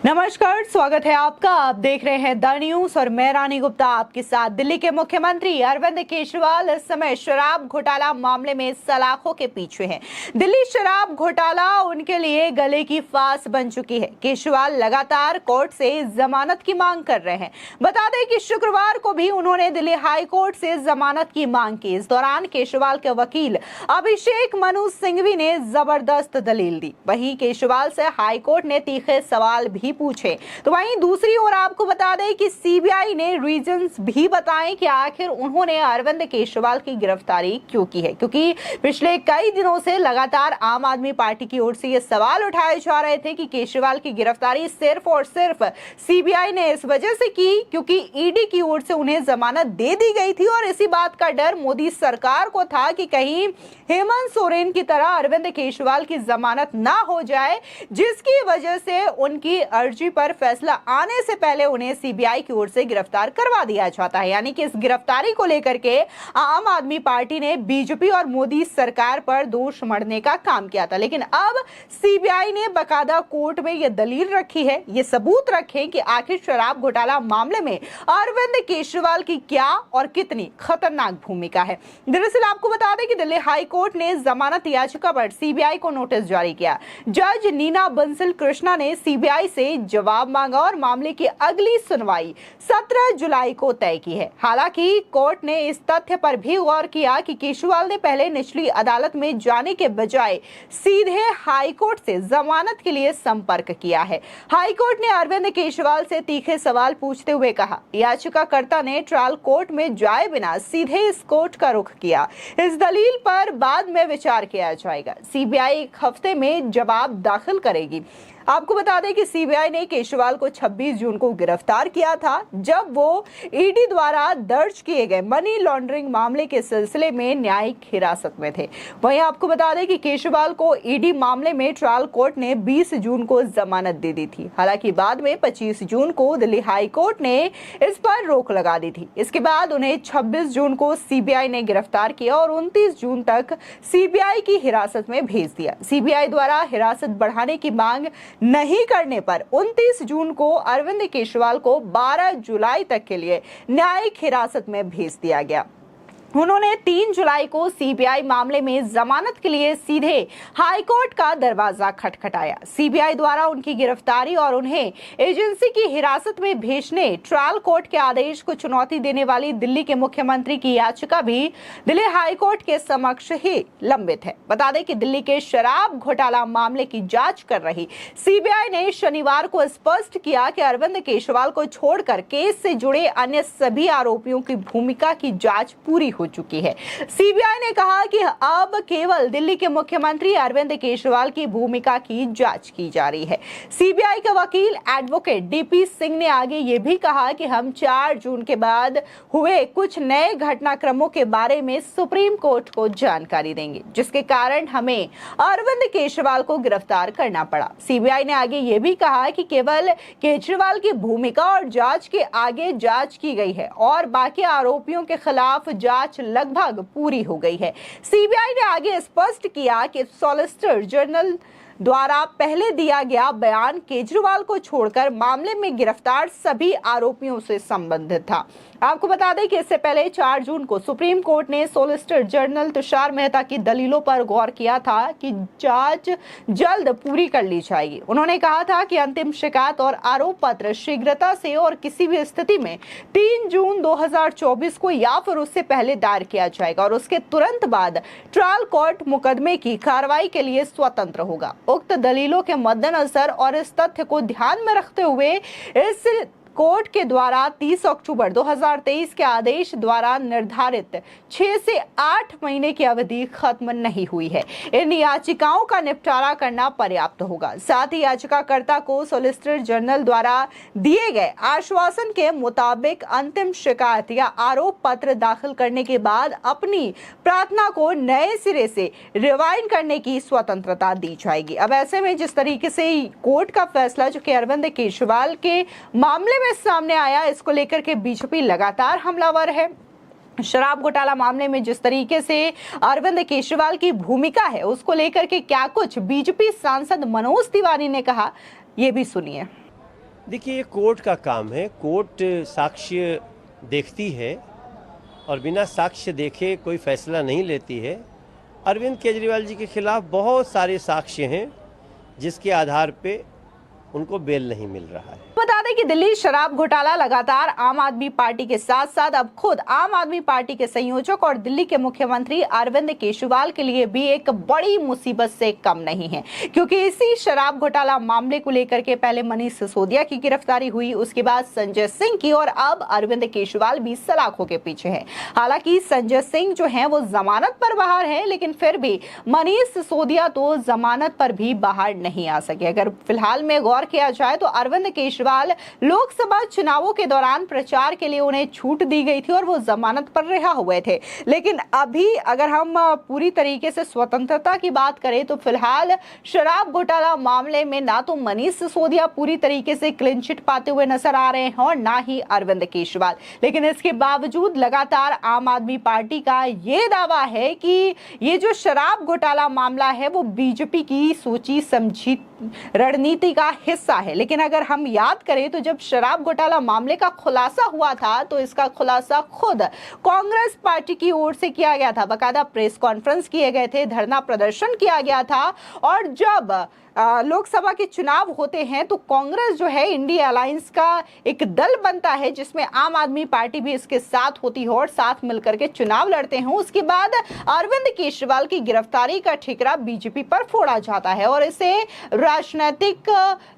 नमस्कार, स्वागत है आपका। आप देख रहे हैं द न्यूज और मैं रानी गुप्ता आपके साथ। दिल्ली के मुख्यमंत्री अरविंद केजरीवाल इस समय शराब घोटाला मामले में सलाखों के पीछे हैं। दिल्ली शराब घोटाला उनके लिए गले की फांस बन चुकी है। केजरीवाल लगातार कोर्ट से जमानत की मांग कर रहे हैं। बता दें कि शुक्रवार को भी उन्होंने दिल्ली हाई कोर्ट से जमानत की मांग की। इस दौरान केजरीवाल के वकील अभिषेक मनु सिंघवी ने जबरदस्त दलील दी। वहीं केजरीवाल से हाई कोर्ट ने तीखे सवाल भी पूछे। तो वहीं दूसरी ओर आपको बता दें कि सीबीआई ने रीजंस भी बताएं कि आखिर उन्होंने अरविंद केजरीवाल की गिरफ्तारी क्यों की है, क्योंकि पिछले कई दिनों से लगातार आम आदमी पार्टी की ओर से ये सवाल उठाए जा रहे थे कि केजरीवाल की गिरफ्तारी सिर्फ और सिर्फ सीबीआई ने इस वजह से की क्योंकि ईडी की ओर से उन्हें जमानत दे दी गई थी और इसी बात का डर मोदी सरकार को था कि कहीं हेमंत सोरेन की तरह अरविंद केजरीवाल की जमानत ना हो जाए, जिसकी वजह से उनकी अर्जी पर फैसला आने से पहले उन्हें सीबीआई की ओर से गिरफ्तार करवा दिया जाता है। यानी कि इस गिरफ्तारी को लेकर के आम आदमी पार्टी ने बीजेपी और मोदी सरकार पर दोष मढ़ने का काम किया था, लेकिन अब सीबीआई ने बकायदा कोर्ट में यह दलील रखी है, ये सबूत रखे कि आखिर शराब घोटाला मामले में अरविंद केजरीवाल की क्या और कितनी खतरनाक भूमिका है। दरअसल आपको बता दें कि दिल्ली हाई कोर्ट ने जमानत याचिका पर सीबीआई को नोटिस जारी किया। जज नीना बंसल कृष्णा ने सीबीआई से जवाब मांगा और मामले की अगली सुनवाई 17 जुलाई को तय की है। हालांकि कोर्ट ने इस तथ्य पर भी गौर किया कि केजरीवाल ने पहले निचली अदालत में जाने के बजाय सीधे हाई कोर्ट से जमानत के लिए संपर्क किया है। हाई कोर्ट ने अरविंद केजरीवाल से तीखे सवाल पूछते हुए कहा, याचिकाकर्ता ने ट्रायल कोर्ट में जाए बिना सीधे इस कोर्ट का रुख किया। इस दलील पर बाद में विचार किया जाएगा। सीबीआई एक हफ्ते में जवाब दाखिल करेगी। आपको बता दें कि सीबीआई ने केजरीवाल को 26 जून को गिरफ्तार किया था, जब वो ईडी द्वारा दर्ज किए गए मनी लॉन्ड्रिंग मामले के सिलसिले में न्यायिक हिरासत में थे। वहीं आपको बता दें कि केजरीवाल को ईडी मामले में ट्रायल कोर्ट ने 20 जून को जमानत दे दी थी। हालांकि बाद में 25 जून को दिल्ली हाई कोर्ट ने इस पर रोक लगा दी थी। इसके बाद उन्हें 26 जून को सीबीआई ने गिरफ्तार किया और 29 जून तक सीबीआई की हिरासत में भेज दिया। सीबीआई द्वारा हिरासत बढ़ाने की मांग नहीं करने पर 29 जून को अरविंद केजरीवाल को 12 जुलाई तक के लिए न्यायिक हिरासत में भेज दिया गया। उन्होंने 3 जुलाई को सीबीआई मामले में जमानत के लिए सीधे हाई कोर्ट का दरवाजा खटखटाया। सीबीआई द्वारा उनकी गिरफ्तारी और उन्हें एजेंसी की हिरासत में भेजने ट्रायल कोर्ट के आदेश को चुनौती देने वाली दिल्ली के मुख्यमंत्री की याचिका भी दिल्ली हाई कोर्ट के समक्ष ही लंबित है। बता दें कि दिल्ली के शराब घोटाला मामले की जांच कर रही सीबीआई ने शनिवार को स्पष्ट किया कि अरविंद केजरीवाल को छोड़कर केस से जुड़े अन्य सभी आरोपियों की भूमिका की जांच पूरी हो चुकी है। सीबीआई ने कहा कि अब केवल दिल्ली के मुख्यमंत्री अरविंद केजरीवाल की भूमिका की जांच की जा रही है। सीबीआई के वकील एडवोकेट डीपी सिंह ने आगे ये भी कहा कि हम 4 जून के बाद हुए कुछ नए घटनाक्रमों के बारे में सुप्रीम कोर्ट को जानकारी देंगे, जिसके कारण हमें अरविंद केजरीवाल को गिरफ्तार करना पड़ा। सीबीआई ने आगे ये भी कहा कि केवल केजरीवाल की भूमिका और जांच के आगे जांच की गई है और बाकी आरोपियों के खिलाफ जांच लगभग पूरी हो गई है। सीबीआई ने आगे स्पष्ट किया कि सॉलिसिटर जनरल द्वारा पहले दिया गया बयान केजरीवाल को छोड़कर मामले में गिरफ्तार सभी आरोपियों से संबंधित था। आपको बता दें कि इससे पहले 4 जून को सुप्रीम कोर्ट ने सॉलिसिटर जनरल तुषार मेहता की दलीलों पर गौर किया था कि जांच जल्द पूरी कर ली जाएगी। उन्होंने कहा था कि अंतिम शिकायत और आरोप पत्र शीघ्रता से और किसी भी स्थिति में 3 जून 2024 को या फिर उससे पहले दायर किया जाएगा और उसके तुरंत बाद ट्रायल कोर्ट मुकदमे की कार्रवाई के लिए स्वतंत्र होगा। उक्त दलीलों के मद्देनजर और इस तथ्य को ध्यान में रखते हुए इस कोर्ट के द्वारा 30 अक्टूबर 2023 के आदेश द्वारा निर्धारित 6 से 8 महीने की अवधि खत्म नहीं हुई है। इन याचिकाओं का निपटारा करना पर्याप्त होगा। साथ ही याचिकाकर्ता को सॉलिसिटर जनरल द्वारा दिए गए आश्वासन के मुताबिक अंतिम शिकायत या आरोप पत्र दाखिल करने के बाद अपनी प्रार्थना को नए सिरे से रिवाइंड करने की स्वतंत्रता दी जाएगी। अब ऐसे में जिस तरीके से कोर्ट का फैसला जो कि अरविंद केजरीवाल के मामले में सामने आया, इसको लेकर के बीजेपी लगातार हमलावर है। शराब घोटाला मामले में जिस तरीके से अरविंद केजरीवाल की भूमिका है, उसको लेकर के क्या कुछ बीजेपी सांसद मनोज तिवारी ने कहा, ये भी सुनिए। देखिए, ये कोर्ट का काम है। कोर्ट साक्ष्य देखती है और बिना साक्ष्य देखे कोई फैसला नहीं लेती है। अरविंद केजरीवाल जी के खिलाफ बहुत सारे साक्ष्य हैं जिसके आधार पे उनको बेल नहीं मिल रहा है। बता दें कि दिल्ली शराब घोटाला लगातार आम आदमी पार्टी के साथ साथ अब खुद आम आदमी पार्टी के संयोजक और दिल्ली के मुख्यमंत्री अरविंद केजरीवाल के लिए भी एक बड़ी मुसीबत से कम नहीं है, क्योंकि इसी शराब घोटाला मामले को लेकर के पहले मनीष सिसोदिया की गिरफ्तारी हुई, उसके बाद संजय सिंह की, और अब अरविंद केजरीवाल भी सलाखों के पीछे है। हालांकि संजय सिंह जो है वो जमानत पर बाहर है, लेकिन फिर भी मनीष सिसोदिया तो जमानत पर भी बाहर नहीं आ सके। अगर फिलहाल में गौर किया जाए तो अरविंद केजरीवाल लोकसभा चुनावों के दौरान प्रचार के लिए उन्हें छूट दी गई थी और वो जमानत पर रिहा हुए थे। लेकिन अभी अगर हम पूरी तरीके से स्वतंत्रता की बात करें तो फिलहाल शराब घोटाला मामले में ना तो मनीष सिसोदिया पूरी तरीके से क्लीन चिट पाते हुए नजर आ रहे हैं और ना ही अरविंद केजरीवाल। लेकिन इसके बावजूद लगातार आम आदमी पार्टी का ये दावा है कि ये जो शराब घोटाला मामला है वो बीजेपी की सोची समझी रणनीति का हिस्सा है। लेकिन अगर हम याद करें तो जब शराब घोटाला मामले का खुलासा हुआ था तो इसका खुलासा खुद कांग्रेस पार्टी की ओर से किया गया था। बाकायदा प्रेस कॉन्फ्रेंस किए गए थे, धरना प्रदर्शन किया गया था, और जब लोकसभा के चुनाव होते हैं तो कांग्रेस जो है इंडिया अलायंस का एक दल बनता है जिसमें आम आदमी पार्टी भी इसके साथ होती है और साथ मिलकर के चुनाव लड़ते हैं। उसके बाद अरविंद केजरीवाल की गिरफ्तारी का ठिकरा बीजेपी पर फोड़ा जाता है और इसे राजनीतिक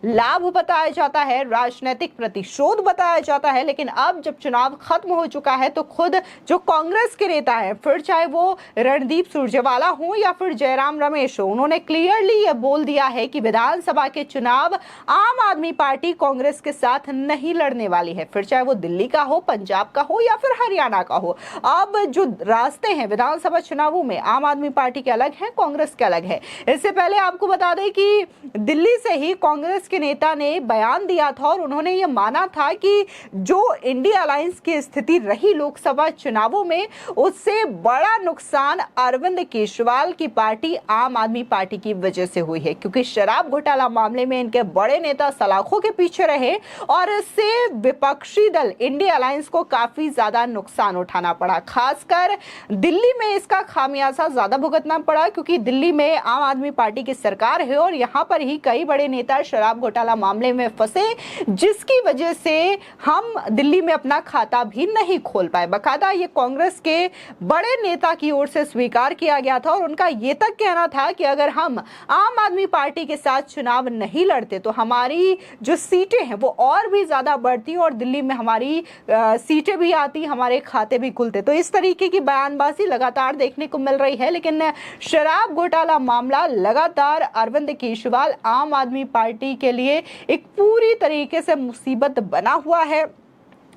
लाभ बताया जाता है, राजनीतिक प्रतिशोध बताया जाता है। लेकिन अब जब चुनाव खत्म हो चुका है तो खुद जो कांग्रेस के नेता हैं, फिर चाहे वो रणदीप सुरजेवाला हो या फिर जयराम रमेश हो, उन्होंने क्लियरली ये बोल दिया है कि विधानसभा के चुनाव आम आदमी पार्टी कांग्रेस के साथ नहीं लड़ने वाली है, फिर चाहे वो दिल्ली का हो, पंजाब का हो या फिर हरियाणा का हो। अब जो रास्ते हैं विधानसभा चुनावों में आम आदमी पार्टी के अलग हैं, कांग्रेस के अलग है। इससे पहले आपको बता दें कि दिल्ली से ही कांग्रेस के नेता ने बयान दिया था और उन्होंने ये माना था कि जो इंडिया अलायंस की स्थिति रही लोकसभा चुनावों में उससे बड़ा नुकसान अरविंद केजरीवाल की पार्टी आम आदमी पार्टी की वजह से हुई है, क्योंकि शराब घोटाला मामले में इनके बड़े नेता सलाखों के पीछे रहे और इससे विपक्षी दल इंडिया अलायंस को काफी ज्यादा नुकसान उठाना पड़ा। खासकर दिल्ली में इसका खामियाजा ज्यादा भुगतना पड़ा, क्योंकि दिल्ली में आम आदमी पार्टी की सरकार है और यहां पर ही कई बड़े नेता शराब घोटाला मामले में फंसे, जिसकी वजह से हम दिल्ली में अपना खाता भी नहीं खोल पाए। बाकायदा ये कांग्रेस के बड़े नेता की ओर से स्वीकार किया गया था और उनका ये तक कहना था कि अगर हम आम आदमी पार्टी के साथ चुनाव नहीं लड़ते तो हमारी जो सीटें हैं वो और भी ज्यादा बढ़ती और दिल्ली में हमारी सीटें भी आती, हमारे खाते भी खुलते। तो इस तरीके की बयानबाजी लगातार देखने को मिल रही है। लेकिन शराब घोटाला मामला लगातार अरविंद केजरीवाल आम आदमी पार्टी के लिए एक पूरी तरीके से मुसीबत बना हुआ है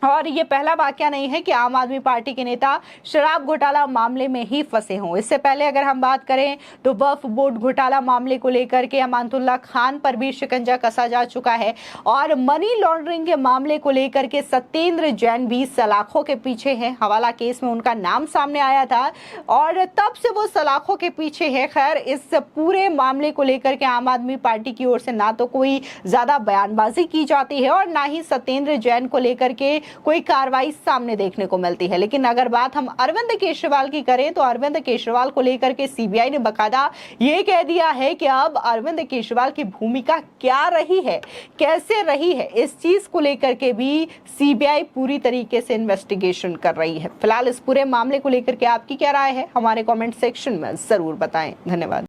और ये पहला वाकया नहीं है कि आम आदमी पार्टी के नेता शराब घोटाला मामले में ही फंसे हों। इससे पहले अगर हम बात करें तो वक्फ बोर्ड घोटाला मामले को लेकर के अमानतुल्लाह खान पर भी शिकंजा कसा जा चुका है और मनी लॉन्ड्रिंग के मामले को लेकर के सत्येंद्र जैन भी सलाखों के पीछे हैं। हवाला केस में उनका नाम सामने आया था और तब से वो सलाखों के पीछे है। खैर, इस पूरे मामले को लेकर के आम आदमी पार्टी की ओर से ना तो कोई ज्यादा बयानबाजी की जाती है और ना ही सत्येंद्र जैन को लेकर के कोई कार्रवाई सामने देखने को मिलती है। लेकिन अगर बात हम अरविंद केजरीवाल की करें तो अरविंद केजरीवाल को लेकर के सीबीआई ने बकायदा ये कह दिया है कि अब अरविंद केजरीवाल की भूमिका क्या रही है, कैसे रही है, इस चीज को लेकर के भी सीबीआई पूरी तरीके से इन्वेस्टिगेशन कर रही है। फिलहाल इस पूरे मामले को लेकर के आपकी क्या राय है, हमारे कॉमेंट सेक्शन में जरूर बताएं। धन्यवाद।